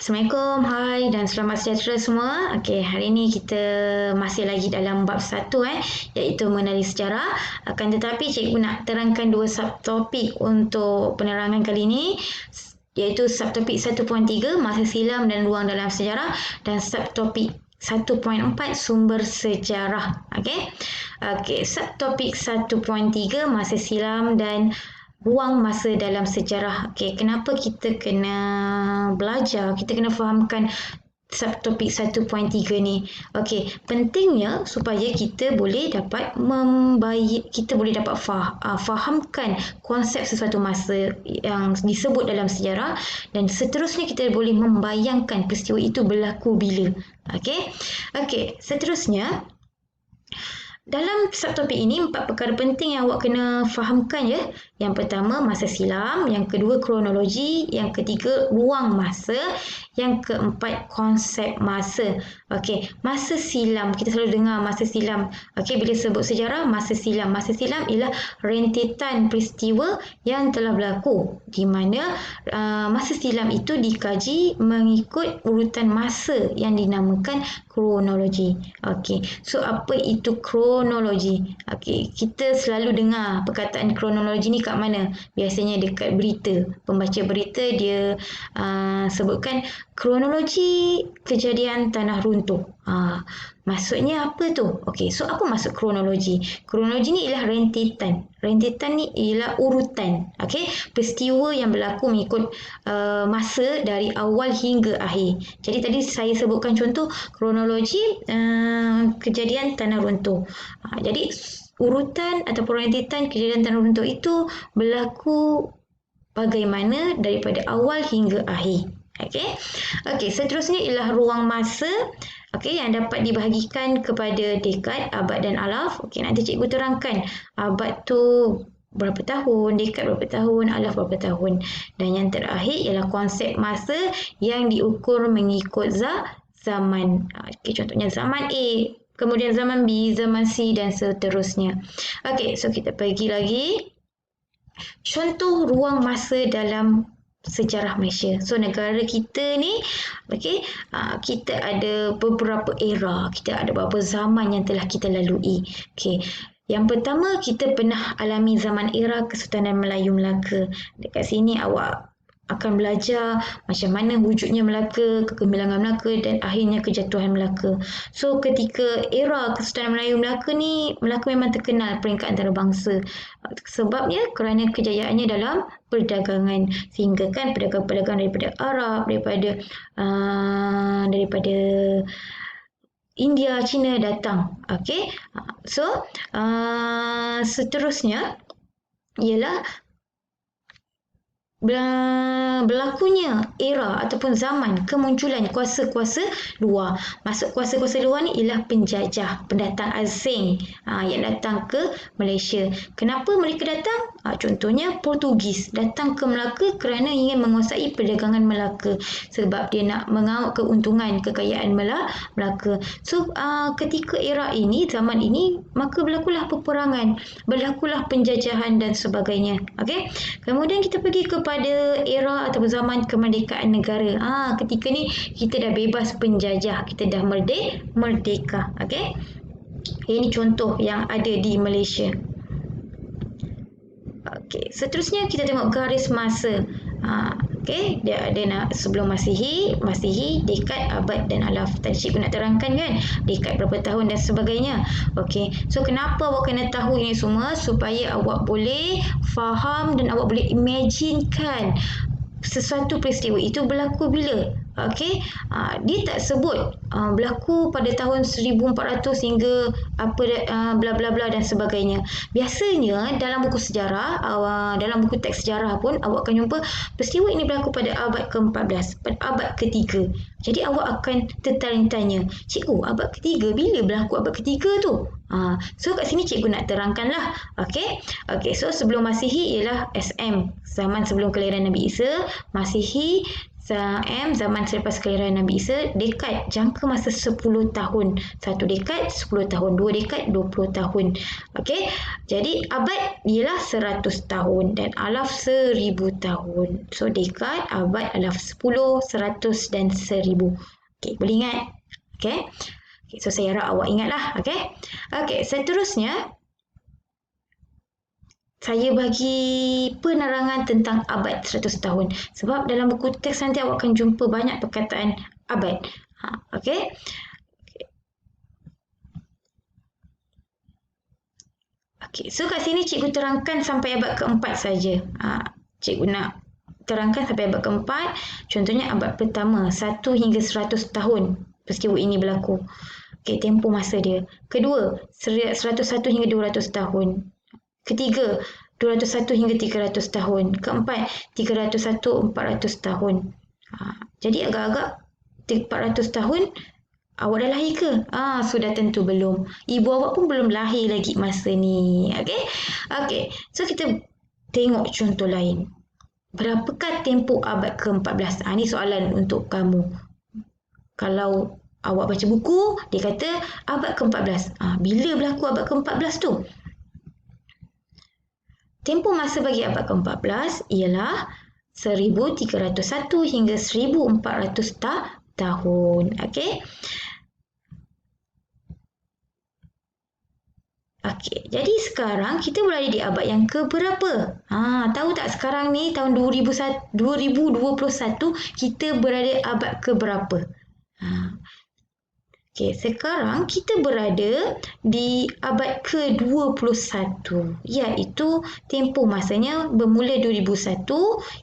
Assalamualaikum, hai dan selamat sejahtera semua. Okey, hari ini kita masih lagi dalam bab 1 iaitu mengenali sejarah. Akan tetapi cikgu nak terangkan dua subtopik untuk penerangan kali ini, iaitu subtopik 1.3 masa silam dan ruang dalam sejarah dan subtopik 1.4 sumber sejarah. Okey, subtopik 1.3 masa silam dan ruang masa dalam sejarah. Okey, kenapa kita kena belajar, kita kena fahamkan subtopik 1.3 ni. Okey, pentingnya supaya kita boleh dapat fahamkan konsep sesuatu masa yang disebut dalam sejarah dan seterusnya kita boleh membayangkan peristiwa itu berlaku bila. Okey, seterusnya dalam subtopik ini, 4 perkara penting yang awak kena fahamkan ya. Yang pertama, masa silam. Yang kedua, kronologi. Yang ketiga, ruang masa. Yang keempat, konsep masa. Okey, masa silam. Kita selalu dengar masa silam. Okey, bila sebut sejarah, masa silam. Masa silam ialah rentetan peristiwa yang telah berlaku. Di mana masa silam itu dikaji mengikut urutan masa yang dinamakan kronologi. Okey, so apa itu kronologi? Okey, kita selalu dengar perkataan kronologi ni kat mana? Biasanya dekat berita. Pembaca berita dia sebutkan kronologi kejadian tanah runtuh. Maksudnya apa tu? Okey, so apa maksud kronologi? Kronologi ni ialah rentetan. Rentetan ni ialah urutan. Okey, peristiwa yang berlaku mengikut masa dari awal hingga akhir. Jadi tadi saya sebutkan contoh kronologi kejadian tanah runtuh. Jadi urutan ataupun rentetan kejadian tanah runtuh itu berlaku bagaimana daripada awal hingga akhir. Okey, seterusnya ialah ruang masa. Okey, yang dapat dibahagikan kepada dekad, abad dan alaf. Okey, nanti cikgu terangkan abad tu berapa tahun, dekad berapa tahun, alaf berapa tahun. Dan yang terakhir ialah konsep masa yang diukur mengikut zaman. Okey, contohnya zaman A, kemudian zaman B, zaman C dan seterusnya. Okey, so kita pergi lagi. Contoh ruang masa dalam sejarah Malaysia. So negara kita ni, kita ada beberapa era, kita ada beberapa zaman yang telah kita lalui. Okey. Yang pertama, kita pernah alami zaman era Kesultanan Melayu Melaka. Dekat sini awak akan belajar macam mana wujudnya Melaka, kegemilangan Melaka dan akhirnya kejatuhan Melaka. So ketika era Kesultanan Melayu Melaka ni, Melaka memang terkenal peringkat antarabangsa. Sebabnya kerana kejayaannya dalam perdagangan, sehingga kan pedagang-pedagang daripada Arab, daripada India, China datang. Okey. So seterusnya ialah berlakunya era ataupun zaman kemunculan kuasa-kuasa luar. Maksud kuasa-kuasa luar ni ialah penjajah, pendatang asing yang datang ke Malaysia. Kenapa mereka datang? Contohnya Portugis datang ke Melaka kerana ingin menguasai perdagangan Melaka sebab dia nak mengawak keuntungan kekayaan Melaka. So ketika era ini, zaman ini, maka berlakulah peperangan, berlakulah penjajahan dan sebagainya. Okey. Kemudian kita pergi kepada era atau zaman kemerdekaan negara. Ketika ni kita dah bebas penjajah, kita dah merdeka. Okey. Ini contoh yang ada di Malaysia. Okey, seterusnya kita tengok garis masa. Okey, dia ada sebelum Masihi, dekad, abad dan alaf. Tadi cikgu nak terangkan kan, dekad berapa tahun dan sebagainya. Okey, so kenapa awak kena tahu ini semua? Supaya awak boleh faham dan awak boleh imaginekan sesuatu peristiwa itu berlaku bila. Okey, dia tak sebut berlaku pada tahun 1400 hingga bla bla bla dan sebagainya. Biasanya dalam buku sejarah, dalam buku teks sejarah pun awak akan jumpa peristiwa ini berlaku pada abad ke-14, pada abad ke-3. Jadi awak akan tertanya-tanya, cikgu, abad ke-3 bila berlaku abad ke-3 tu? So kat sini cikgu nak terangkanlah. Okey, so sebelum Masihi ialah SM, zaman sebelum kelahiran Nabi Isa. Masihi M zaman selepas kelahiran Nabi Isa, dekad jangka masa 10 tahun. 1 dekad 10 tahun, 2 dekad 20 tahun. Okey. Jadi abad ialah 100 tahun dan alaf 1000 tahun. So dekad, abad, alaf 10, 100 dan 1000. Okey, boleh ingat? Okey. Okay, so saya harap awak ingatlah. Okey. Okey, seterusnya saya bagi penerangan tentang abad 100 tahun. Sebab dalam buku teks nanti awak akan jumpa banyak perkataan abad. Okey. Okey, so kat sini cikgu terangkan sampai abad keempat saja. Cikgu nak terangkan sampai abad keempat. Contohnya abad pertama, 1 hingga 100 tahun peristiwa ini berlaku. Okey, tempoh masa dia. Kedua, 101 hingga 200 tahun. Ketiga, 201 hingga 300 tahun. Keempat, 301, 400 tahun. Jadi agak-agak 400 tahun, awak dah lahir ke? Sudah tentu belum. Ibu awak pun belum lahir lagi masa ni. Okey? Okey. So, kita tengok contoh lain. Berapakah tempoh abad ke-14? Ini soalan untuk kamu. Kalau awak baca buku, dia kata abad ke-14. Bila berlaku abad ke-14 tu? Tempoh masa bagi abad ke-14 ialah 1301 hingga 1400 tahun. Okey. Okey, jadi sekarang kita berada di abad yang keberapa? Tahu tak sekarang ni tahun 2021 kita berada abad keberapa? Okey, sekarang kita berada di abad ke-21 iaitu tempoh masanya bermula 2001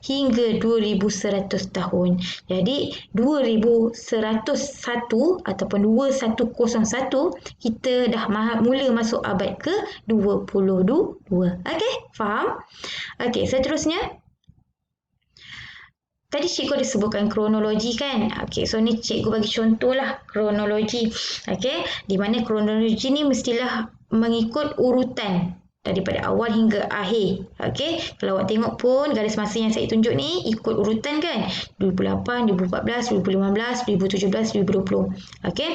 hingga 2100 tahun. Jadi 2101 ataupun 2101 kita dah mula masuk abad ke-22. Okey, faham? Okey, seterusnya tadi cikgu ada sebutkan kronologi kan? Okey, so ni cikgu bagi contoh lah kronologi. Okey, di mana kronologi ni mestilah mengikut urutan daripada awal hingga akhir. Okey, kalau awak tengok pun garis masa yang saya tunjuk ni ikut urutan kan? 2008, 2014, 2015, 2017, 2020. Okey.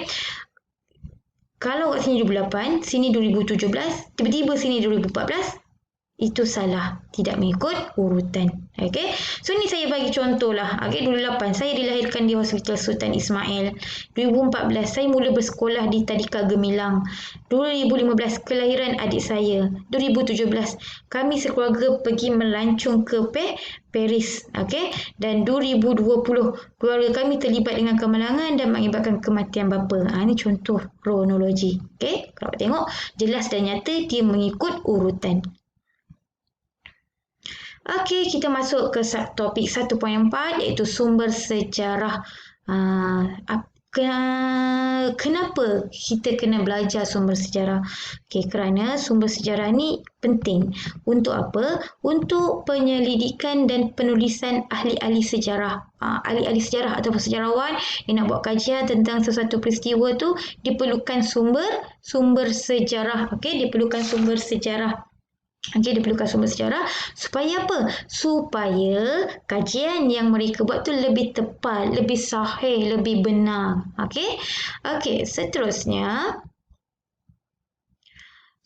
Kalau kat sini 2008, sini 2017, tiba-tiba sini 2014, itu salah, tidak mengikut urutan. Okey. So ni saya bagi contoh lah. Okey, 2008 saya dilahirkan di Hospital Sultan Ismail. 2014 saya mula bersekolah di Tadika Gemilang. 2015 kelahiran adik saya. 2017 kami sekeluarga pergi melancong ke Paris. Okey. Dan 2020 keluarga kami terlibat dengan kemalangan dan mengakibatkan kematian bapa. Ini contoh kronologi. Okey. Kalau tengok jelas dan nyata dia mengikut urutan. Okey, kita masuk ke subtopik 1.4 iaitu sumber sejarah. Kenapa kita kena belajar sumber sejarah? Okey, kerana sumber sejarah ni penting. Untuk apa? Untuk penyelidikan dan penulisan ahli-ahli sejarah. Ahli-ahli sejarah ataupun sejarawan yang nak buat kajian tentang sesuatu peristiwa tu diperlukan sumber sejarah. Okey, diperlukan sumber sejarah. Okey, diperlukan sumber sejarah supaya apa? Supaya kajian yang mereka buat tu lebih tepat, lebih sahih, lebih benar. Okey? Okey, seterusnya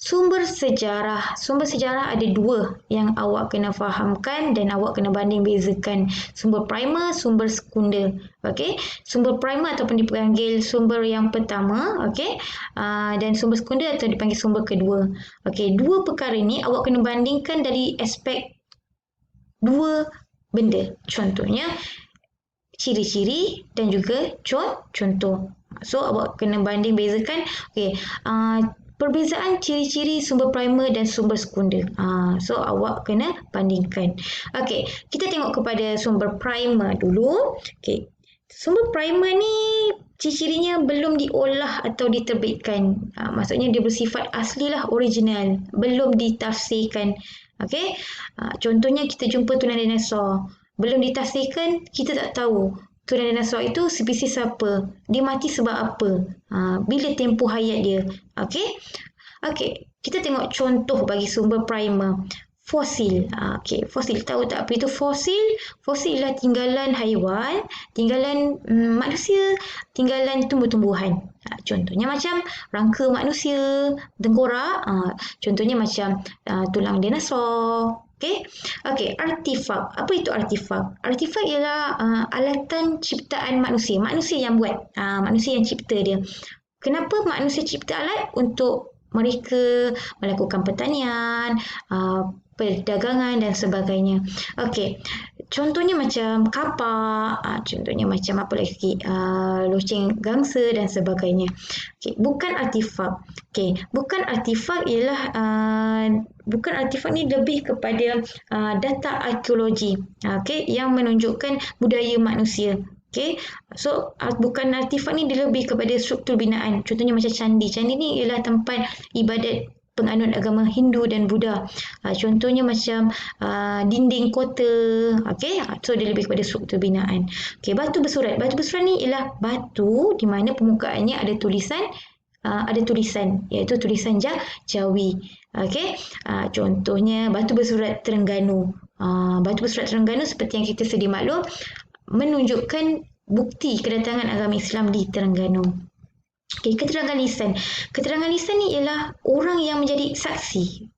sumber sejarah. Sumber sejarah ada dua yang awak kena fahamkan dan awak kena banding bezakan. Sumber primer, sumber sekunder. Okey? Sumber primer ataupun dipanggil sumber yang pertama, okey? Dan sumber sekunder atau dipanggil sumber kedua. Okey, dua perkara ni awak kena bandingkan dari aspek dua benda. Contohnya ciri-ciri dan juga contoh. So awak kena banding bezakan. Okey, perbezaan ciri-ciri sumber primer dan sumber sekunder. So awak kena bandingkan. Okey, kita tengok kepada sumber primer dulu. Okey. Sumber primer ni ciri-cirinya belum diolah atau diterbitkan. Maksudnya dia bersifat aslilah, original, belum ditafsirkan. Okey. Contohnya kita jumpa tunan dinosaur. Belum ditafsirkan, kita tak tahu tunan dinosaur itu spesies apa, dia mati sebab apa, bila tempoh hayat dia. Okey. Okey, kita tengok contoh bagi sumber primer. fosil. Okey, fosil tahu tak apa itu fosil? Fosil ialah tinggalan haiwan, tinggalan manusia, tinggalan tumbuh-tumbuhan. Contohnya macam rangka manusia, tengkorak. Contohnya macam tulang dinosaur. Okey. Okey, artifak. Apa itu artifak? Artifak ialah alatan ciptaan manusia. Manusia yang buat. Manusia yang cipta dia. Kenapa manusia cipta alat? Untuk mereka melakukan pertanian, perdagangan dan sebagainya. Okey, contohnya macam kapak, contohnya macam apa lagi, loceng gangsa dan sebagainya. Okey, bukan artifak. Okey, bukan artifak ialah bukan artifak ni lebih kepada data arkeologi. Okey, yang menunjukkan budaya manusia. Okay, so bukan artifak ni dia lebih kepada struktur binaan. Contohnya macam candi. Candi ni ialah tempat ibadat penganut agama Hindu dan Buddha. Contohnya macam dinding kota. Okay, so dia lebih kepada struktur binaan. Okay, batu bersurat. Batu bersurat ni ialah batu di mana permukaannya ada tulisan iaitu tulisan Jawi. Okay, contohnya batu bersurat Terengganu. Batu bersurat Terengganu seperti yang kita sedia maklum menunjukkan bukti kedatangan agama Islam di Terengganu. Okay, keterangan lisan. Keterangan lisan ni ialah orang yang menjadi saksi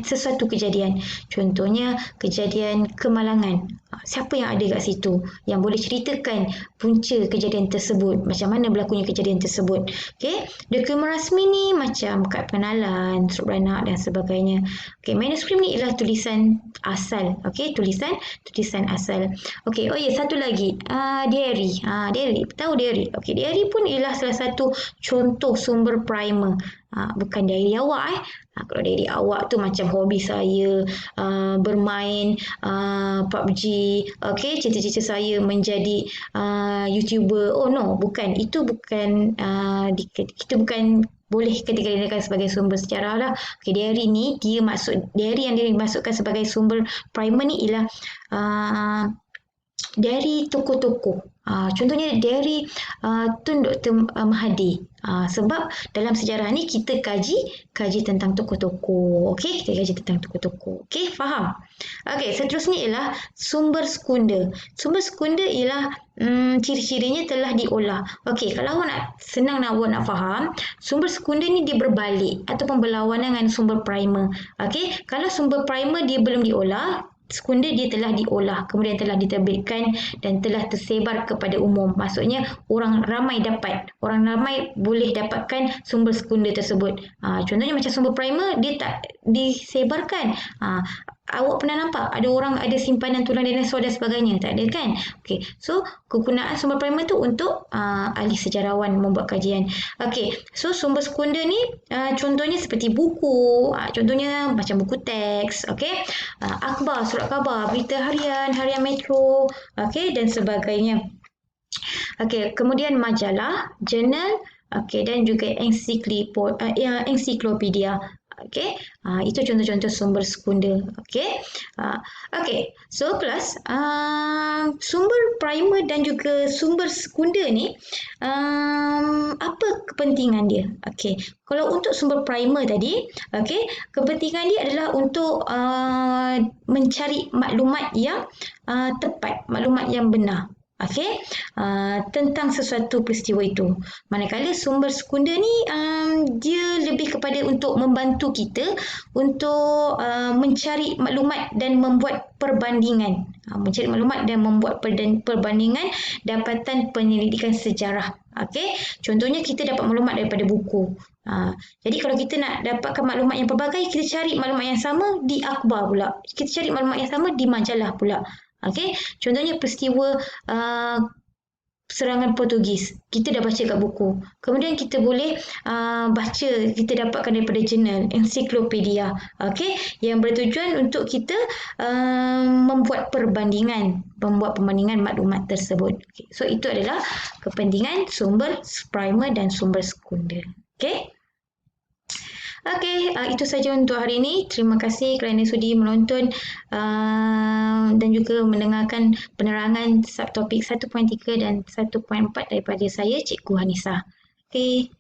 sesuatu kejadian. Contohnya kejadian kemalangan. Siapa yang ada kat situ yang boleh ceritakan punca kejadian tersebut, macam mana berlakunya kejadian tersebut. Okey, dokumen rasmi ni macam kad pengenalan, surat beranak dan sebagainya. Okey, manuskrip ni ialah tulisan asal. Okey, tulisan asal. Okey, oh ya, satu lagi, diary. Diary, tahu diary? Okey, diary pun ialah salah satu contoh sumber primer. Bukan diary awak kalau diary awak tu macam hobi saya bermain PUBG, okey, cita-cita saya menjadi YouTuber. Oh no, bukan, itu bukan kita bukan boleh dikatakan sebagai sumber sejarah lah. Okay, diary ni diary yang dimasukkan sebagai sumber primer ni ialah diary tokoh-tokoh. Contohnya diary Tun Dr. Mahathir. Sebab dalam sejarah ni kita kaji tentang tokoh-tokoh. Okey, kita kaji tentang tokoh-tokoh. Okey, faham? Okey, seterusnya ialah sumber sekunder. Sumber sekunder ialah ciri-cirinya telah diolah. Okey, kalau awak nak faham, sumber sekunder ni dia berbalik ataupun berlawanan dengan sumber primer. Okey, kalau sumber primer dia belum diolah, sekunder dia telah diolah, kemudian telah diterbitkan dan telah tersebar kepada umum. Maksudnya orang ramai boleh dapatkan sumber sekunder tersebut. Contohnya macam sumber primer dia tak disebarkan. Awak pernah nampak ada orang ada simpanan tulang dinosaur dan sebagainya? Tak ada kan? Okey, so kegunaan sumber primer tu untuk ahli sejarawan membuat kajian. Okey, so sumber sekunder ni contohnya seperti buku, contohnya macam buku teks, okey, akhbar, surat khabar, berita harian, harian Metro, okey, dan sebagainya. Okey, kemudian majalah, jurnal, okey, dan juga ensiklopedia. Okey, itu contoh-contoh sumber sekunder. Okey, okey. So kelas, sumber primer dan juga sumber sekunder ni, apa kepentingan dia? Okey, kalau untuk sumber primer tadi, okey, kepentingan dia adalah untuk mencari maklumat yang tepat, maklumat yang benar. Okey, tentang sesuatu peristiwa itu. Manakala sumber sekunder ni dia lebih kepada untuk membantu kita untuk mencari maklumat dan membuat perbandingan. Mencari maklumat dan membuat perbandingan dapatan penyelidikan sejarah. Okey, contohnya kita dapat maklumat daripada buku. Jadi kalau kita nak dapatkan maklumat yang pelbagai, kita cari maklumat yang sama di akhbar pula. Kita cari maklumat yang sama di majalah pula. Okey, contohnya peristiwa serangan Portugis, kita dah baca kat buku. Kemudian kita boleh baca, kita dapatkan daripada jurnal, ensiklopedia, okey, yang bertujuan untuk kita membuat perbandingan maklumat tersebut. Okay. So itu adalah kepentingan sumber primer dan sumber sekunder. Okey. Okey, itu saja untuk hari ini. Terima kasih kerana sudi menonton dan juga mendengarkan penerangan subtopik 1.3 dan 1.4 daripada saya, Cikgu Hanisa. Okey.